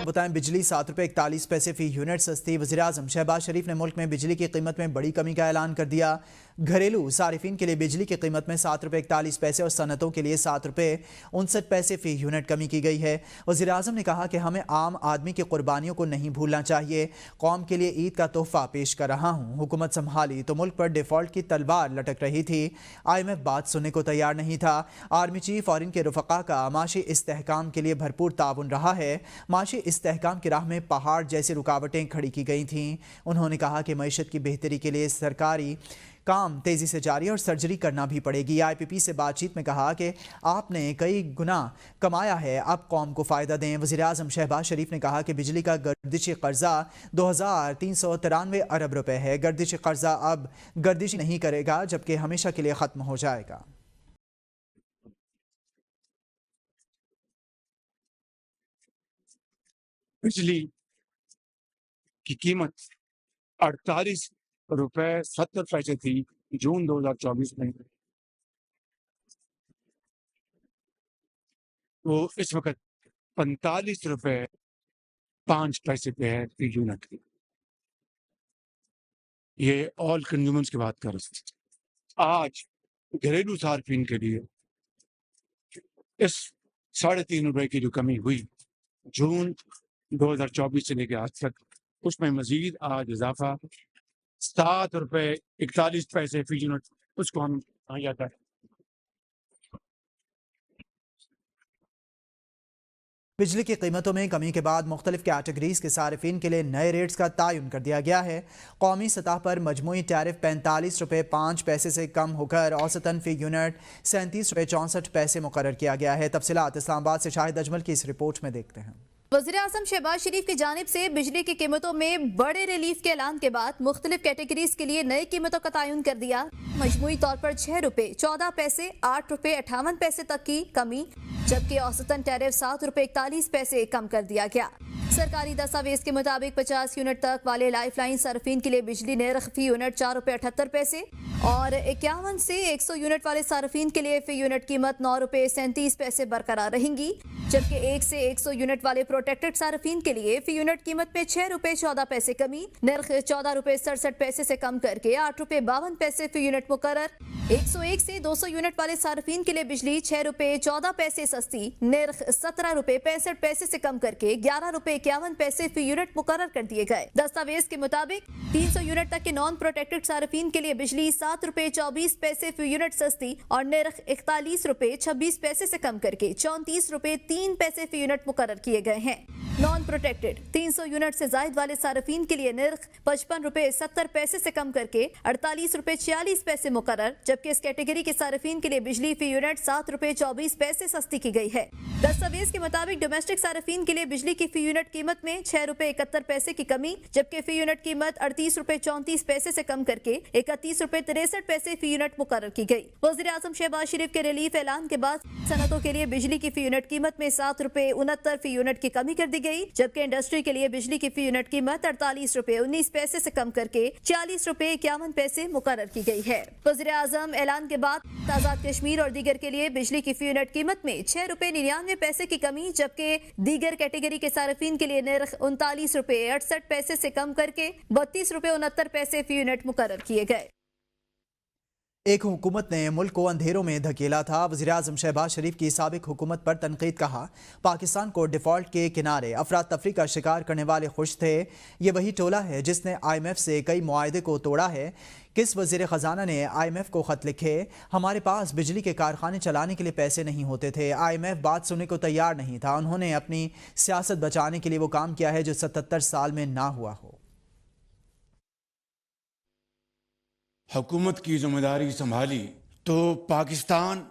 بتائیں بجلی 7 روپے 41 پیسے فی یونٹ سستی۔ وزیراعظم شہباز شریف نے ملک میں بجلی کی قیمت میں بڑی کمی کا اعلان کر دیا۔ گھریلو صارفین کے لیے بجلی کی قیمت میں 7 روپے 41 پیسے اور صنعتوں کے لیے 7 روپے 59 پیسے فی یونٹ کمی کی گئی ہے۔ وزیراعظم نے کہا کہ ہمیں عام آدمی کی قربانیوں کو نہیں بھولنا چاہیے۔ قوم کے لیے عید کا تحفہ پیش کر رہا ہوں۔ حکومت سنبھالی تو ملک پر ڈیفالٹ کی تلوار لٹک رہی تھی۔ IMF بات سننے کو تیار نہیں تھا۔ آرمی چیف اور ان کے رفقا کا معاشی استحکام کے لیے بھرپور تعاون رہا ہے۔ معاشی استحکام کی راہ میں پہاڑ جیسی رکاوٹیں کھڑی کی گئی تھیں۔ انہوں نے کہا کہ معیشت کی بہتری کے لیے سرکاری کام تیزی سے جاری اور سرجری کرنا بھی پڑے گی۔ IPP سے بات چیت میں کہا کہ آپ نے کئی گنا کمایا ہے، اب قوم کو فائدہ دیں۔ وزیراعظم شہباز شریف نے کہا کہ بجلی کا گردشی قرضہ 2393 ارب روپے ہے۔ گردشی قرضہ اب گردش نہیں کرے گا جبکہ ہمیشہ کے لیے ختم ہو جائے گا۔ بجلی کی قیمت 48 روپے 70 پیسے تھی جون 2024 میں، وہ اس وقت 45 روپے 5 پیسے پہ ہے فی یونٹ کی۔ یہ آل کنزیومرز کی بات کر رہے ہیں۔ آج گھریلو صارفین کے لیے اس 3.5 روپے کی جو کمی ہوئی جون 2024 سے لے کے آج تک، اس میں مزید آج اضافہ 7 روپے 41 پیسے فی یونٹ، اس کو ہم کہا جاتا ہے۔ بجلی کی قیمتوں میں کمی کے بعد مختلف کیٹیگریز کے صارفین کے لیے نئے ریٹس کا تعین کر دیا گیا ہے۔ قومی سطح پر مجموعی ٹیرف 45 روپے 5 پیسے سے کم ہو کر اوسطاً فی یونٹ 37 روپے 64 پیسے مقرر کیا گیا ہے۔ تفصیلات اسلام آباد سے شاہد اجمل کی اس رپورٹ میں دیکھتے ہیں۔ وزیراعظم شہباز شریف کی جانب سے بجلی کی قیمتوں میں بڑے ریلیف کے اعلان کے بعد مختلف کیٹیگریز کے لیے نئی قیمتوں کا تعین کر دیا۔ مجموعی طور پر 6 روپے 14 پیسے 8 روپے 58 پیسے تک کی کمی، جبکہ اوسطاً ٹیرف 7 روپے 41 پیسے کم کر دیا گیا۔ سرکاری دستاویز کے مطابق 50 یونٹ تک والے لائف لائن صارفین کے لیے بجلی نرخ فی یونٹ 4 روپے 78 پیسے اور 51 سے 100 یونٹ والے صارفین کے لیے فی یونٹ قیمت 9 روپے 37 پیسے برقرار رہیں گی، جبکہ 1 سے 100 یونٹ والے پروٹیکٹڈ صارفین کے لیے فی یونٹ قیمت میں 6 روپے 14 پیسے کمی، نرخ 14 روپے 67 پیسے سے کم کر کے 8 روپے 52 پیسے فی یونٹ مقرر۔ 101 سے 200 یونٹ والے صارفین کے لیے بجلی 6 روپے 14 پیسے سستی، نرخ 17 روپے 65 پیسے سے کم کر کے 11 روپے 51 پیسے فی یونٹ مقرر کر دیے گئے۔ دستاویز کے مطابق 300 یونٹ تک کے نان پروٹیکٹڈ صارفین کے لیے بجلی 7 روپے 24 پیسے فی یونٹ سستی اور نرخ 41 روپے 26 پیسے سے کم کر کے 34 روپے 3 پیسے فی یونٹ مقرر کیے گئے ہیں۔ نان پروٹیکٹڈ 300 یونٹ سے زائد والے صارفین کے لیے نرخ 55 روپے 70 پیسے سے کم کر کے 48 روپے 46 پیسے مقرر، جبکہ اس کیٹیگری کے صارفین کے لیے بجلی فی یونٹ 7 روپے 24 پیسے سستی کی گئی ہے۔ دستاویز کے مطابق ڈومیسٹک صارفین کے لیے بجلی کی فی یونٹ قیمت میں 6 روپے 71 پیسے کی کمی، جبکہ فی یونٹ قیمت 38 روپے 34 پیسے سے کم کر کے 31 روپے 63 پیسے فی یونٹ مقرر کی گئی۔ وزیراعظم شہباز شریف کے ریلیف اعلان کے بعد صنعتوں کے لیے بجلی کی فی یونٹ قیمت میں 7 روپے 69 فی یونٹ کی کمی کر دی گئی، جبکہ انڈسٹری کے لیے بجلی کی فی یونٹ قیمت 48 روپے 19 پیسے سے کم کر کے 40 روپے 51 پیسے مقرر کی گئی ہے۔ وزیراعظم اعلان کے بعد آزاد کشمیر اور دیگر کے لیے بجلی کی فی یونٹ قیمت میں 6 روپے 99 پیسے کی کمی، جبکہ دیگر کیٹیگری کے صارفین کے لیے نرخ 39 روپے 68 پیسے سے کم کر کے 32 روپے 69 پیسے فی یونٹ مقرر کیے گئے۔ ایک حکومت نے ملک کو اندھیروں میں دھکیلا تھا۔ وزیراعظم شہباز شریف کی سابق حکومت پر تنقید، کہا پاکستان کو ڈیفالٹ کے کنارے افراتفری کا شکار کرنے والے خوش تھے۔ یہ وہی ٹولہ ہے جس نے IMF سے کئی معاہدے کو توڑا ہے۔ کس وزیر خزانہ نے IMF کو خط لکھے؟ ہمارے پاس بجلی کے کارخانے چلانے کے لیے پیسے نہیں ہوتے تھے۔ IMF بات سننے کو تیار نہیں تھا۔ انہوں نے اپنی سیاست بچانے کے لیے وہ کام کیا ہے جو 77 سال میں نہ ہوا ہو۔ حکومت کی ذمہ داری سنبھالی تو پاکستان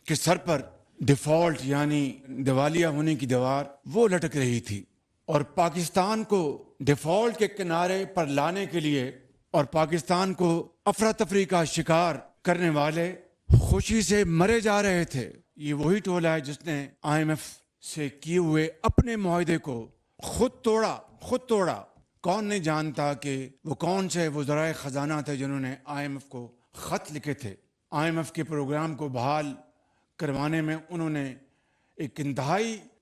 کے سر پر ڈیفالٹ یعنی دیوالیہ ہونے کی دیوار وہ لٹک رہی تھی، اور پاکستان کو ڈیفالٹ کے کنارے پر لانے کے لیے اور پاکستان کو افراتفری کا شکار کرنے والے خوشی سے مرے جا رہے تھے۔ یہ وہی ٹولہ ہے جس نے IMF سے کیے ہوئے اپنے معاہدے کو خود توڑا۔ کون نہیں جانتا کہ وہ کون سے وزرائے خزانہ تھے جنہوں نے IMF کو خط لکھے تھے۔ IMF کے پروگرام کو بحال کروانے میں انہوں نے ایک انتہائی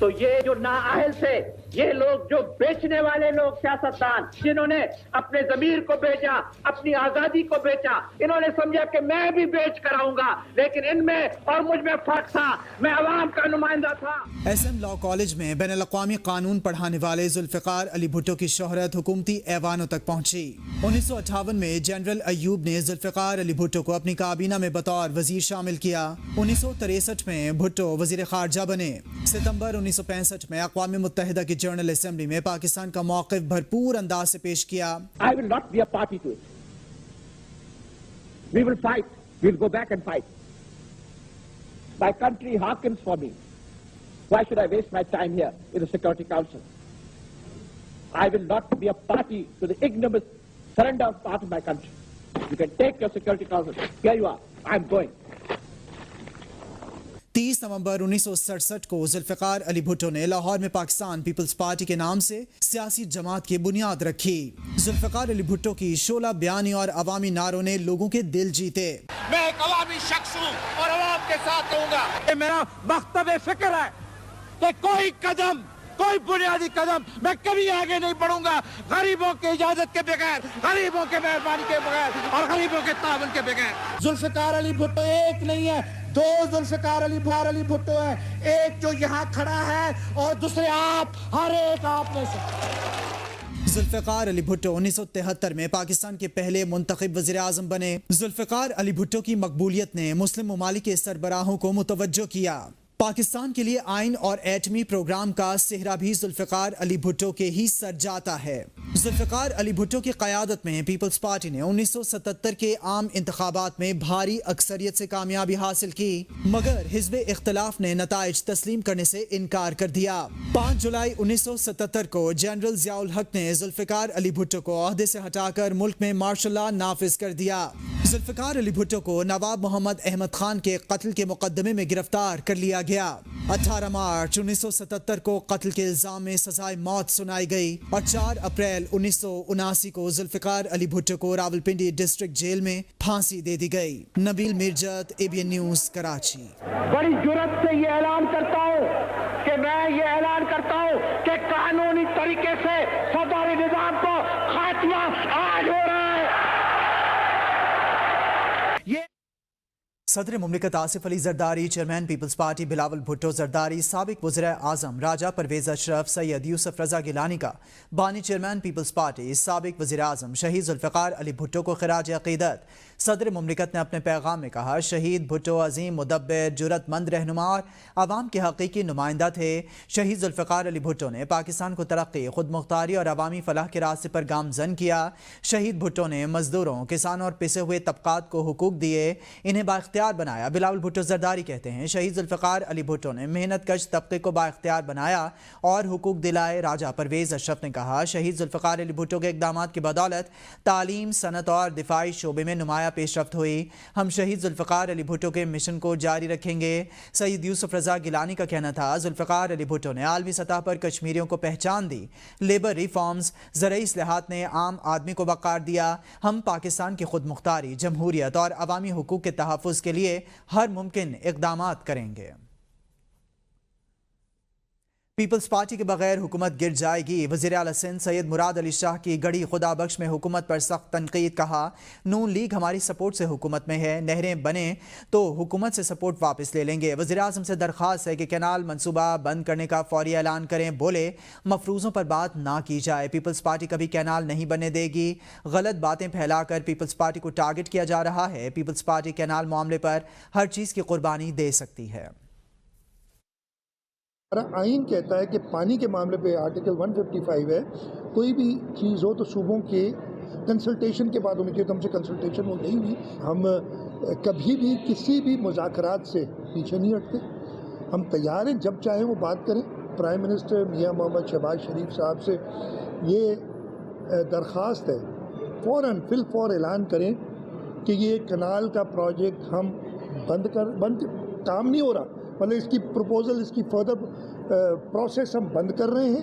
تو یہ جو نااہل تھے، یہ لوگ جو بیچنے والے لوگ، سیاستدان جنہوں نے اپنے ضمیر کو بیچا، اپنی آزادی کو بیچا، انہوں نے سمجھا کہ میں بھی بیچ کر آؤں گا، لیکن ان میں اور مجھ میں فرق تھا، میں عوام کا نمائندہ تھا۔ ایس ایم لاء کالج میں بین الاقوامی قانون پڑھانے والے ذوالفقار علی بھٹو کی شہرت حکومتی ایوانوں تک پہنچی۔ 1958 میں جنرل ایوب نے ذوالفقار علی بھٹو کو اپنی کابینہ میں بطور وزیر شامل کیا۔ 1963 میں بھٹو وزیر خارجہ بنے۔ ستمبر 1965 میں اقوام متحدہ کی جنرل اسمبلی میں پاکستان کا موقف بھرپور انداز سے پیش کیا۔ I will not be a party to it. We will fight. We will go back and fight. My country hearkens for me. Why should I waste my time here in the Security Council? I will not be a party to the ignominious surrender of part of my country. You can take your Security Council. Here you are. I'm going. 30 نومبر 1967 کو ذوالفقار علی بھٹو نے لاہور میں Pakistan Peoples party کے نام سے سیاسی جماعت کی بنیاد رکھی۔ ذوالفقار علی بھٹو کی شعلہ بیانی اور عوامی نعروں نے لوگوں کے دل جیتے۔ میں ایک عوامی شخص ہوں اور عوام کے ساتھ رہوں گا۔ یہ میرا مکتب فکر ہے کہ کوئی بنیادی قدم میں کبھی آگے نہیں بڑھوں گا غریبوں کی اجازت کے بغیر، غریبوں کے مہربانی کے بغیر اور غریبوں کے تعاون کے بغیر۔ ذوالفقار علی بھٹو ایک نہیں ہے، دو ذوالفقار علی بھٹو ہے، ایک جو یہاں کھڑا ہے اور دوسرے آپ، ہر ایک آپ میں سے۔ ذوالفقار علی بھٹو 1973 میں پاکستان کے پہلے منتخب وزیر اعظم بنے۔ ذوالفقار علی بھٹو کی مقبولیت نے مسلم ممالک کے سربراہوں کو متوجہ کیا۔ پاکستان کے لیے آئین اور ایٹمی پروگرام کا سہرا بھی ذوالفقار علی بھٹو کے ہی سر جاتا ہے۔ ذوالفقار علی بھٹو کی قیادت میں پیپلز پارٹی نے 1977 کے عام انتخابات میں بھاری اکثریت سے کامیابی حاصل کی، مگر حزب اختلاف نے نتائج تسلیم کرنے سے انکار کر دیا۔ 5 جولائی 1977 کو جنرل ضیاء الحق نے ذوالفقار علی بھٹو کو عہدے سے ہٹا کر ملک میں مارشل لا نافذ کر دیا۔ ذوالفقار علی بھٹو کو نواب محمد احمد خان کے قتل کے مقدمے میں گرفتار کر لیا گیا۔ 18 مارچ 1977 کو قتل کے الزام میں سزائے موت سنائی گئی اور 4 اپریل 1979 کو ذوالفقار علی بھٹو کو راولپنڈی ڈسٹرکٹ جیل میں پھانسی دے دی گئی۔ نبیل میرجت، ABN نیوز، کراچی۔ بڑی جرات سے یہ اعلان کرتا ہوں کہ قانونی طریقے سے فوجی نظام کو خاتمہ آج ہو رہا ہے۔ صدر مملکت Asif Ali Zardari, chairman Peoples Party Bilawal Bhutto Zardari, سابق وزیر اعظم راجہ پرویز اشرف، سید یوسف رضا گیلانی کا بانی چیئرمین پیپلز پارٹی سابق وزیر اعظم شہید ذوالفقار علی بھٹو کو خراج عقیدت۔ صدر مملکت نے اپنے پیغام میں کہا، شہید بھٹو عظیم مدبر، جرأت مند رہنما اور عوام کے حقیقی نمائندہ تھے۔ شہید ذوالفقار علی بھٹو نے پاکستان کو ترقی، خود مختاری اور عوامی فلاح کے راستے پر گامزن کیا۔ شہید بھٹو نے مزدوروں، کسانوں اور پسے ہوئے طبقات کو حقوق دیے، انہیں بااختیار بنایا۔ بلاول بھٹو زرداری کہتے ہیں، شہید ذوالفقار علی بھٹو نے محنت کش طبقے کو بااختیار بنایا اور حقوق دلائے۔ راجہ پرویز اشرف نے کہا، شہید ذوالفقار علی بھٹو کے اقدامات کی بدولت تعلیم، صنعت اور دفاعی شعبے میں نمایاں پیش رفت ہوئی۔ ہم شہید ذوالفقار علی بھٹو کے مشن کو جاری رکھیں گے۔ سید یوسف رضا گیلانی کا کہنا تھا، ذوالفقار علی بھٹو نے عالمی سطح پر کشمیریوں کو پہچان دی۔ لیبر ریفارمز، زرعی اصلاحات نے عام آدمی کو وقار دیا۔ ہم پاکستان کی خود مختاری، جمہوریت اور عوامی حقوق کے تحفظ کے لیے ہر ممکن اقدامات کریں گے۔ پیپلز پارٹی کے بغیر حکومت گر جائے گی۔ وزیر اعلیٰ سندھ سید مراد علی شاہ کی گڑھی خدا بخش میں حکومت پر سخت تنقید، کہا نون لیگ ہماری سپورٹ سے حکومت میں ہے، نہریں بنیں تو حکومت سے سپورٹ واپس لے لیں گے۔ وزیر اعظم سے درخواست ہے کہ کینال منصوبہ بند کرنے کا فوری اعلان کریں، بولے مفروضوں پر بات نہ کی جائے۔ پیپلز پارٹی کبھی کینال نہیں بننے دے گی۔ غلط باتیں پھیلا کر پیپلز پارٹی کو ٹارگٹ کیا جا رہا ہے۔ پیپلز پارٹی کینال معاملے پر ہر چیز کی قربانی دے سکتی ہے۔ ہمارا آئین کہتا ہے کہ پانی کے معاملے پہ آرٹیکل 155 ہے، کوئی بھی چیز ہو تو صوبوں کے کنسلٹیشن کے بعد ہونی چاہیے، تو ہم سے کنسلٹیشن ہو گئی نہیں۔ ہم کبھی بھی کسی بھی مذاکرات سے پیچھے نہیں ہٹتے، ہم تیار ہیں، جب چاہیں وہ بات کریں۔ پرائم منسٹر میاں محمد شہباز شریف صاحب سے یہ درخواست ہے، فوراً فی الفور اعلان کریں کہ یہ کنال کا پروجیکٹ ہم بند کام نہیں ہو رہا، مطلب اس کی پروپوزل، اس کی فردر پروسیس ہم بند کر رہے ہیں۔